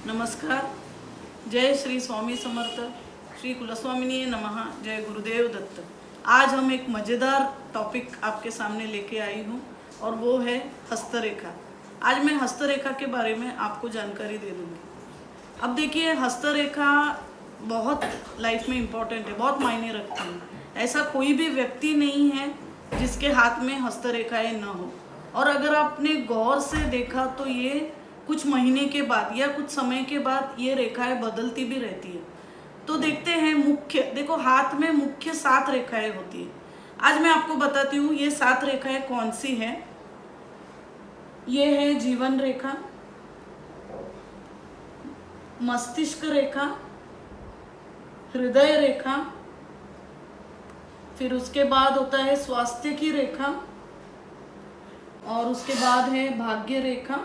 नमस्कार। जय श्री स्वामी समर्थ, श्री कुलस्वामिनी नमः, जय गुरुदेव दत्त। आज हम एक मज़ेदार टॉपिक आपके सामने लेके आई हूँ और वो है हस्तरेखा। आज मैं हस्तरेखा के बारे में आपको जानकारी दे दूँगी। अब देखिए, हस्तरेखा बहुत लाइफ में इम्पोर्टेंट है, बहुत मायने रखती है। ऐसा कोई भी व्यक्ति नहीं है जिसके हाथ में हस्तरेखाएं न हो। और अगर आपने गौर से देखा तो ये कुछ महीने के बाद या कुछ समय के बाद ये रेखाएं बदलती भी रहती है। तो देखते हैं, मुख्य देखो, हाथ में मुख्य 7 रेखाएं होती है। आज मैं आपको बताती हूँ ये 7 रेखाएं कौन सी हैं। ये है जीवन रेखा, मस्तिष्क रेखा, हृदय रेखा, फिर उसके बाद होता है स्वास्थ्य की रेखा, और उसके बाद है भाग्य रेखा,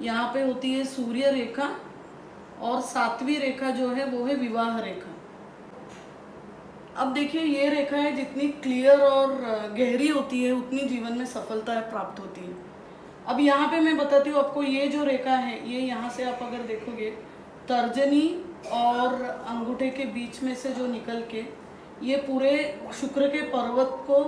यहाँ पे होती है सूर्य रेखा, और 7वीं रेखा जो है वो है विवाह रेखा। अब देखिए, ये रेखाएं जितनी क्लियर और गहरी होती है उतनी जीवन में सफलता प्राप्त होती है। अब यहाँ पे मैं बताती हूँ आपको, ये जो रेखा है ये यहाँ से आप अगर देखोगे, तर्जनी और अंगूठे के बीच में से जो निकल के ये पूरे शुक्र के पर्वत को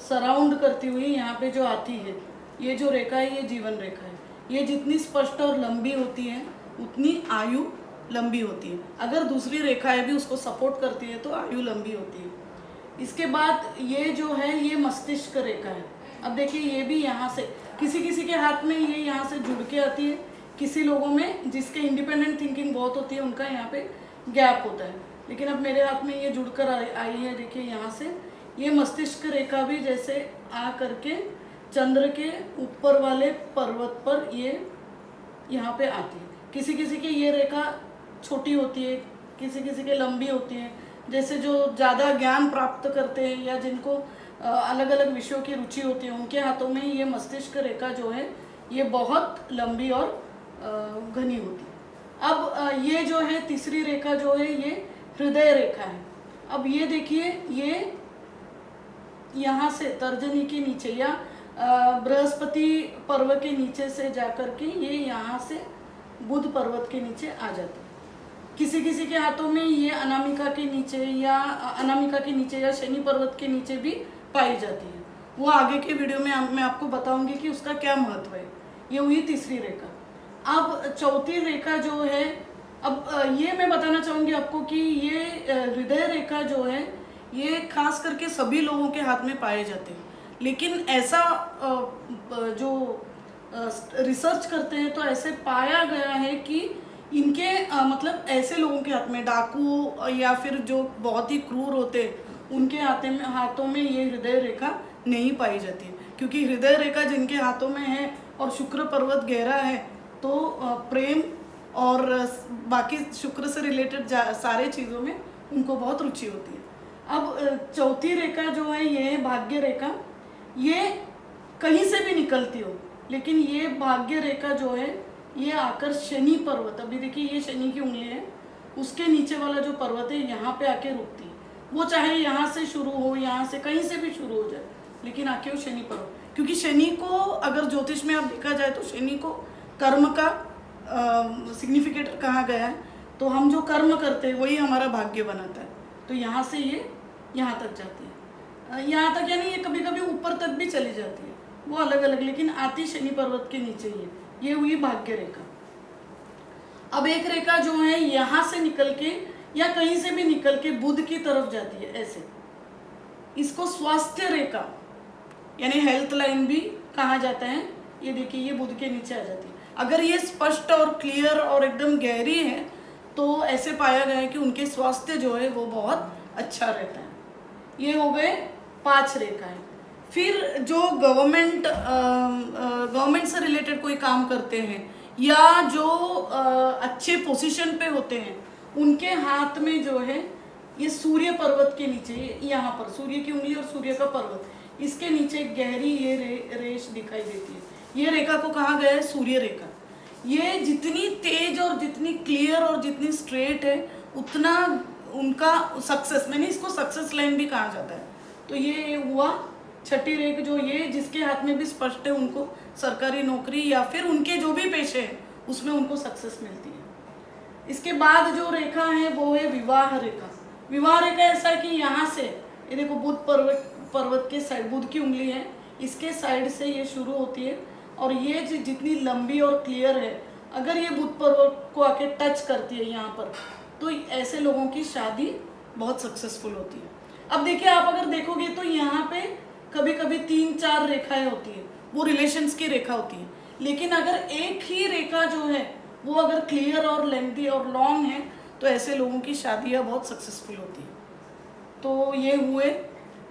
सराउंड करती हुई यहाँ पे जो आती है, ये जो रेखा है ये जीवन रेखा है। ये जितनी स्पष्ट और लंबी होती है उतनी आयु लंबी होती है। अगर दूसरी रेखाएं भी उसको सपोर्ट करती है तो आयु लंबी होती है। इसके बाद ये जो है ये मस्तिष्क रेखा है। अब देखिए, ये भी यहाँ से किसी किसी के हाथ में ये यहाँ से जुड़ के आती है, किसी लोगों में जिसके इंडिपेंडेंट थिंकिंग बहुत होती है उनका यहाँ पे गैप होता है। लेकिन अब मेरे हाथ में ये जुड़कर आई है, देखिए यहाँ से ये मस्तिष्क रेखा भी जैसे आ करके चंद्र के ऊपर वाले पर्वत पर ये यहाँ पे आती है। किसी किसी की ये रेखा छोटी होती है, किसी किसी के लंबी होती है। जैसे जो ज़्यादा ज्ञान प्राप्त करते हैं या जिनको अलग अलग विषयों की रुचि होती है उनके हाथों में ये मस्तिष्क रेखा जो है ये बहुत लंबी और घनी होती है। अब ये जो है तीसरी रेखा जो है ये हृदय रेखा है। अब ये देखिए, ये यहाँ से तर्जनी के नीचे या बृहस्पति पर्वत के नीचे से जाकर के ये यहाँ से बुध पर्वत के नीचे आ जाता है। किसी किसी के हाथों में ये अनामिका के नीचे या शनि पर्वत के नीचे भी पाई जाती है। वो आगे के वीडियो में मैं आपको बताऊंगी कि उसका क्या महत्व है। ये हुई तीसरी रेखा। अब चौथी रेखा जो है, अब ये मैं बताना चाहूँगी आपको कि ये हृदय रेखा जो है ये खास करके सभी लोगों के हाथ में पाए जाते हैं। लेकिन ऐसा जो रिसर्च करते हैं तो ऐसे पाया गया है कि इनके मतलब ऐसे लोगों के हाथ में, डाकू या फिर जो बहुत ही क्रूर होते हैं उनके हाथों में ये हृदय रेखा नहीं पाई जाती है। क्योंकि हृदय रेखा जिनके हाथों में है और शुक्र पर्वत गहरा है तो प्रेम और बाकी शुक्र से रिलेटेड सारे चीज़ों में उनको बहुत रुचि होती है। अब चौथी रेखा जो है ये है भाग्य रेखा। ये कहीं से भी निकलती हो, लेकिन ये भाग्य रेखा जो है ये आकर शनि पर्वत, अभी देखिए ये शनि की उंगली है, उसके नीचे वाला जो पर्वत है यहाँ पे आके रुकती है। वो चाहे यहाँ से शुरू हो, यहाँ से कहीं से भी शुरू हो जाए, लेकिन आके वो शनि पर्वत, क्योंकि शनि को अगर ज्योतिष में आप देखा जाए तो शनि को कर्म का सिग्निफिकेटर कहा गया है। तो हम जो कर्म करते हैं वही हमारा भाग्य बनाता है। तो यहाँ से ये यहाँ तक जाती है, यहाँ तक यानी ये कभी कभी ऊपर तक भी चली जाती है, वो अलग अलग, लेकिन आती शनि पर्वत के नीचे ही है। ये हुई भाग्य रेखा। अब एक रेखा जो है यहाँ से निकल के या कहीं से भी निकल के बुध की तरफ जाती है ऐसे, इसको स्वास्थ्य रेखा यानी हेल्थ लाइन भी कहा जाता है। ये देखिए, ये बुध के नीचे आ जाती है। अगर ये स्पष्ट और क्लियर और एकदम गहरी है तो ऐसे पाया गया है कि उनके स्वास्थ्य जो है वो बहुत अच्छा रहता है। ये हो गए 5 रेखाएं। फिर जो गवर्नमेंट से रिलेटेड कोई काम करते हैं या जो अच्छे पोजीशन पे होते हैं उनके हाथ में जो है ये सूर्य पर्वत के नीचे, यहाँ पर सूर्य की उंगली और सूर्य का पर्वत, इसके नीचे गहरी ये रेश दिखाई देती है। ये रेखा को कहा गया है सूर्य रेखा। ये जितनी तेज और जितनी क्लियर और जितनी स्ट्रेट है उतना उनका सक्सेस, मैंने इसको सक्सेस लाइन भी कहा जाता है। तो ये हुआ छठी रेख। जो ये जिसके हाथ में भी स्पष्ट है उनको सरकारी नौकरी या फिर उनके जो भी पेशे हैं उसमें उनको सक्सेस मिलती है। इसके बाद जो रेखा है वो है विवाह रेखा। विवाह रेखा ऐसा है कि यहाँ से ये देखो बुध पर्वत के साइड, बुध की उंगली है, इसके साइड से ये शुरू होती है और ये जितनी लंबी और क्लियर है, अगर ये बुध पर्वत को आके टच करती है यहाँ पर, तो ऐसे लोगों की शादी बहुत सक्सेसफुल होती है। अब देखिए, आप अगर देखोगे तो यहाँ पे कभी कभी 3-4 रेखाएं होती है, वो रिलेशंस की रेखा होती है। लेकिन अगर एक ही रेखा जो है वो अगर क्लियर और लेंथी और लॉन्ग है, तो ऐसे लोगों की शादियाँ बहुत सक्सेसफुल होती है। तो ये हुए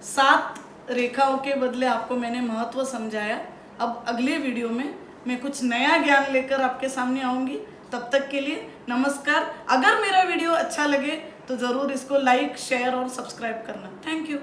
7 रेखाओं के बदले आपको मैंने महत्व समझाया। अब अगले वीडियो में मैं कुछ नया ज्ञान लेकर आपके सामने आऊँगी। तब तक के लिए नमस्कार। अगर मेरा वीडियो अच्छा लगे तो ज़रूर इसको लाइक, शेयर और सब्सक्राइब करना। Thank you.